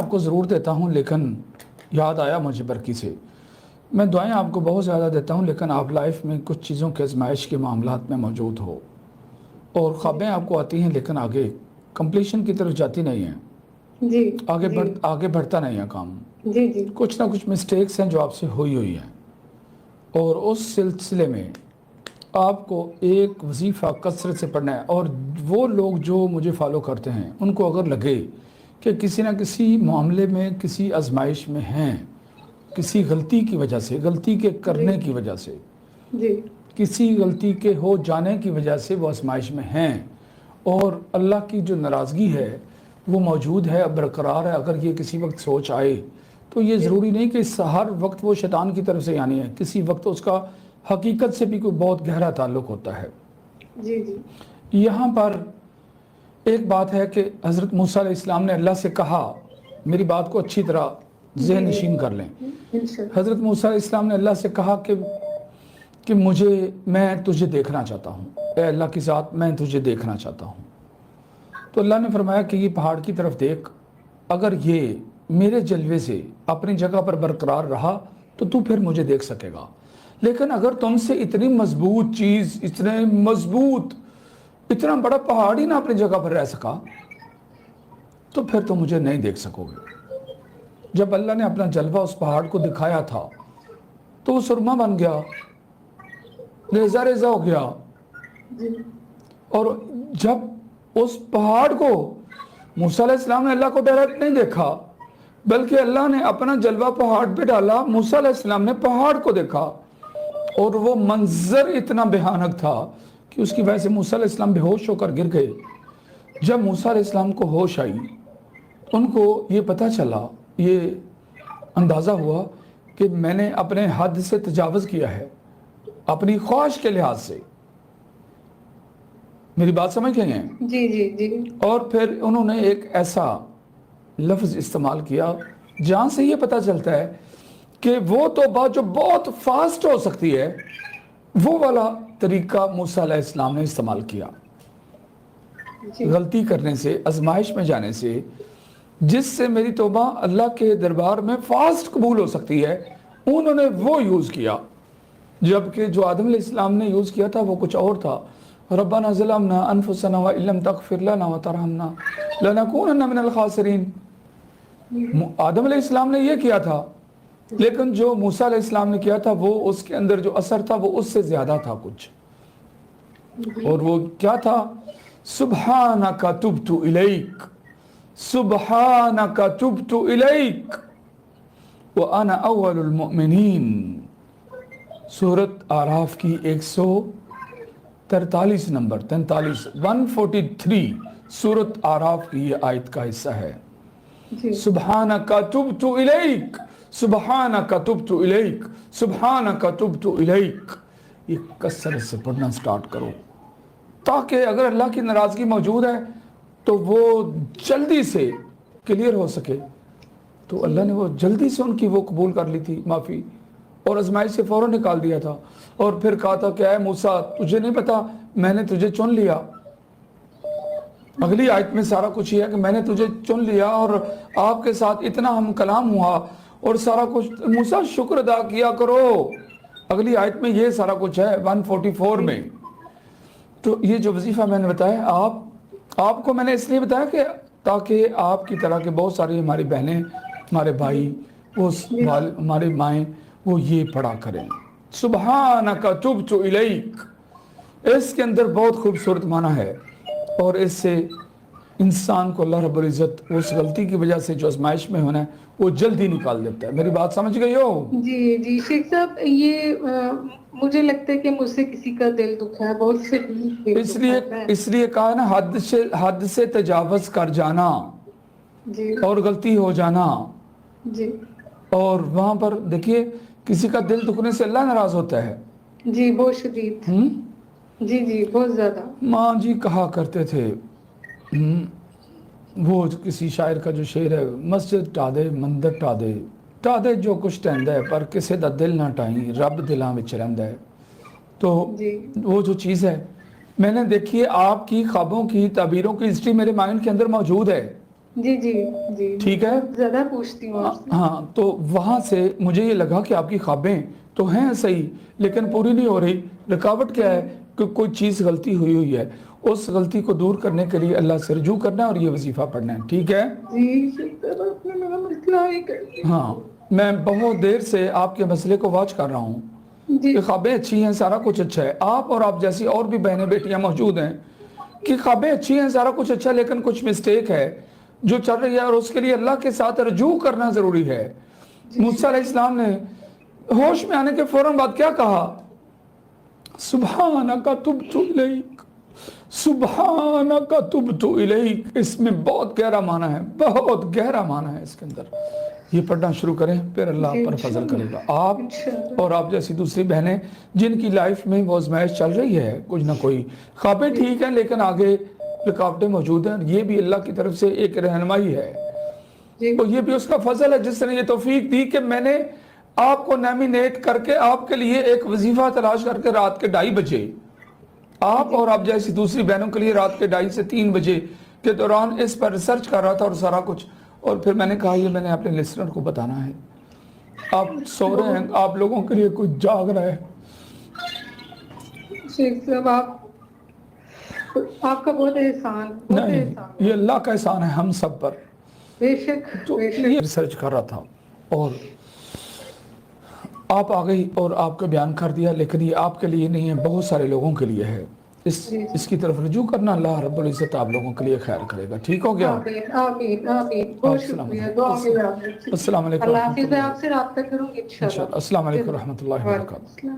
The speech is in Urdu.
آپ کو ضرور دیتا ہوں لیکن یاد آیا مجھے برکی سے، میں دعائیں آپ کو بہت زیادہ دیتا ہوں لیکن آپ لائف میں کچھ چیزوں کے آزمائش کے معاملات میں موجود ہو اور خوابیں آپ کو آتی ہیں لیکن آگے کمپلیشن کی طرف جاتی نہیں ہیں، جی آگے بڑھتا نہیں ہے کام، جی جی کچھ نہ کچھ مسٹیکس ہیں جو آپ سے ہوئی ہیں، اور اس سلسلے میں آپ کو ایک وظیفہ کثرت سے پڑھنا ہے۔ اور وہ لوگ جو مجھے فالو کرتے ہیں ان کو اگر لگے کہ کسی نہ کسی معاملے میں کسی آزمائش میں ہیں، کسی غلطی کی وجہ سے، غلطی کے کرنے کی وجہ سے، جی کسی غلطی کے ہو جانے کی وجہ سے وہ آزمائش میں ہیں اور اللہ کی جو ناراضگی ہے وہ موجود ہے، برقرار ہے، اگر یہ کسی وقت سوچ آئے تو یہ ضروری نہیں کہ ہر وقت وہ شیطان کی طرف سے یعنی ہے، کسی وقت اس کا حقیقت سے بھی کوئی بہت گہرا تعلق ہوتا ہے۔ جی جی یہاں پر ایک بات ہے کہ حضرت موسیٰ علیہ السلام نے اللہ سے کہا، میری بات کو اچھی طرح ذہن نشین کر لیں۔ انشاءاللہ حضرت موسیٰ علیہ السلام نے اللہ سے کہا کہ میں تجھے دیکھنا چاہتا ہوں، اے اللہ کی ذات میں تجھے دیکھنا چاہتا ہوں۔ تو اللہ نے فرمایا کہ یہ پہاڑ کی طرف دیکھ، اگر یہ میرے جلوے سے اپنی جگہ پر برقرار رہا تو پھر مجھے دیکھ سکے گا، لیکن اگر تم سے اتنی مضبوط چیز، اتنا بڑا پہاڑ ہی نہ اپنی جگہ پر رہ سکا تو پھر تم مجھے نہیں دیکھ سکو گے۔ جب اللہ نے اپنا جلوہ اس پہاڑ کو دکھایا تھا تو وہ سرما بن گیا، ریزہ ریزہ ہو گیا، اور جب اس پہاڑ کو موسیٰ علیہ السلام نے اللہ کو ڈائریکٹ نہیں دیکھا بلکہ اللہ نے اپنا جلوہ پہاڑ پہ ڈالا، موسیٰ علیہ السلام نے پہاڑ کو دیکھا اور وہ منظر اتنا بھیانک تھا کہ اس کی وجہ سے موسیٰ علیہ السلام بے ہوش ہو کر گر گئے۔ جب موسیٰ علیہ السلام کو ہوش آئی، ان کو یہ پتہ چلا، یہ اندازہ ہوا کہ میں نے اپنے حد سے تجاوز کیا ہے، اپنی خواہش کے لحاظ سے۔ میری بات سمجھ گئے ہیں؟ جی جی جی اور پھر انہوں نے ایک ایسا لفظ استعمال کیا جہاں سے یہ پتہ چلتا ہے کہ وہ توبہ جو بہت فاسٹ ہو سکتی ہے، وہ والا طریقہ موسیٰ علیہ السلام نے استعمال کیا۔ غلطی کرنے سے، آزمائش میں جانے سے، جس سے میری توبہ اللہ کے دربار میں فاسٹ قبول ہو سکتی ہے، انہوں نے وہ یوز کیا، جبکہ جو آدم علیہ السلام نے یوز کیا تھا وہ کچھ اور تھا۔ ربنا ظلمنا انفسنا وان لم تغفر لنا وترحمنا لنکونن من الخاسرین۔ آدم علیہ السلام نے یہ کیا تھا، لیکن جو موسیٰ علیہ السلام نے کیا تھا وہ اس کے اندر جو اثر تھا وہ اس سے زیادہ تھا کچھ، اور وہ کیا تھا؟ سبحانک تبت الیک، سبحانک تبت الیک وانا اول المؤمنین۔ سورۃ اعراف کی 143 نمبر 143 سورۃ اعراف کی یہ آیت کا حصہ ہے۔ سبحانک تبت الیک، سبحانک تبت الیک، سبحانک تبت الیک۔ یہ کثرت سے پڑھنا سٹارٹ کرو تاکہ اگر اللہ کی ناراضگی موجود ہے تو وہ جلدی سے کلیئر ہو سکے۔ تو اللہ نے وہ جلدی سے ان کی وہ قبول کر لی تھی معافی، اور آزمائش سے فوراً نکال دیا تھا، اور پھر کہا تھا کہ اے موسیٰ تجھے نہیں پتا میں نے تجھے چن لیا۔ اگلی آیت میں سارا کچھ یہ ہے کہ میں نے تجھے چن لیا اور آپ کے ساتھ اتنا ہم کلام ہوا اور سارا کچھ، موسیٰ شکر ادا کیا کرو۔ اگلی آیت میں یہ سارا کچھ ہے 144 میں۔ تو یہ جو وظیفہ میں نے بتایا آپ کو میں نے اس لیے بتایا کہ تاکہ آپ کی طرح کے بہت ساری ہماری بہنیں، ہمارے بھائی، ہمارے مائیں وہ یہ پڑھا کریں، سبحانک تبت الیک۔ اس کے اندر بہت خوبصورت معنی ہے، اور اس سے انسان کو اللہ رب العزت اس غلطی کی وجہ سے جو آزمائش میں ہونا ہے وہ جلدی نکال دیتا ہے۔ میری بات سمجھ گئی ہو؟ جی جی شیخ صاحب، یہ مجھے لگتا ہے کہ مجھ سے کسی کا دل دکھا ہے، بہت سے اس لیے کہا نا حد سے تجاوز کر جانا جی اور غلطی ہو جانا، جی اور وہاں پر دیکھیے کسی کا دل دکھنے سے اللہ ناراض ہوتا ہے۔ جی بہت شدید، جی جی بہت زیادہ۔ ماں جی کہا کرتے تھے، وہ کسی شاعر کا جو شعر ہے، مسجد ٹا دے مندر ٹا دے جو کچھ ٹہندا ہے پر کسے دا دل نہ ٹائیں رب دلاں وچ رہندا ہے۔ تو وہ جو چیز ہے، میں نے دیکھیے آپ کی خوابوں کی تعبیروں کی ہسٹری میرے مائنڈ کے اندر موجود ہے، جی جی جی ٹھیک ہے؟ زیادہ پوچھتی ہوں آپ سے. ہاں تو وہاں سے مجھے یہ لگا کہ آپ کی خوابیں تو ہیں صحیح لیکن پوری نہیں ہو رہی. رکاوٹ کیا ہے کہ کوئی چیز غلطی ہوئی ہے. اس غلطی کو دور کرنے کے لیے اللہ سے رجوع کرنا ہے اور یہ وظیفہ پڑھنا ہے. ٹھیک ہے؟ جی شکر آپ نے میرا مسئلہ حل کر دیا. ہاں میں بہت دیر سے آپ کے مسئلے کو واچ کر رہا ہوں جی کہ خوابیں اچھی ہیں, سارا کچھ اچھا ہے. آپ اور آپ جیسی اور بھی بہنیں بیٹیاں موجود ہیں کہ خوابیں اچھی ہیں, سارا کچھ اچھا, لیکن کچھ مسٹیک ہے جو چل رہی ہے اور اس کے لیے اللہ کے ساتھ رجوع کرنا ضروری ہے. موسیٰ علیہ السلام نے ہوش میں آنے کے فوراً بعد کیا کہا؟ سبحانک تبت الیک, سبحانک تبت الیک. اس میں بہت گہرا معنی ہے, بہت گہرا معنی ہے اس کے اندر. یہ پڑھنا شروع کریں پھر اللہ جی پر فضل کرے گا. آپ انشاءاللہ. اور آپ جیسی دوسری بہنیں جن کی لائف میں وہ آزمائش چل رہی ہے, کچھ نہ کوئی خوابیں ٹھیک ہیں لیکن آگے رکاوٹیں موجود ہیں, یہ بھی اللہ کی طرف سے ایک رہنمائی ہے. جی تو یہ بھی اس کا فضل ہے جس نے یہ توفیق دی کہ میں نے آپ کو نامینیٹ کر کے آپ کے لیے ایک وظیفہ تلاش کر کے رات کے 2:30 بجے آپ اور آپ جیسی دوسری بہنوں کے لیے رات کے 2:30 سے 3 بجے کے دوران اس پر ریسرچ کر رہا تھا اور سارا کچھ. اور پھر میں نے کہا یہ میں نے اپنے لسنر کو بتانا ہے. آپ سو رہے ہیں, آپ لوگوں کے لیے کوئی جاگ رہا ہے. شیخ صاحب آپ کا بہت احسان, بہت نہیں, احسان. یہ اللہ کا احسان ہے ہم سب پر. بے شک تو بے یہ شک. ریسرچ کر رہا تھا اور آپ آ گئی اور آپ کو بیان کر دیا, لیکن یہ آپ کے لیے نہیں ہے, بہت سارے لوگوں کے لیے ہے. اس کی طرف رجوع کرنا, اللہ رب العزت آپ لوگوں کے لیے خیر کرے گا. ٹھیک ہو گیا؟ آمین آمین آمین. بہت السلام شکریہ, علیکم. دعا میں یاد رکھیے. السلام علیکم اللہ ورحمۃ حافظ. میں اللہ. آپ سے رابطہ کروں گی انشاءاللہ. السلام علیکم ورحمۃ اللہ وعلیکم وبرکاتہ. السلام.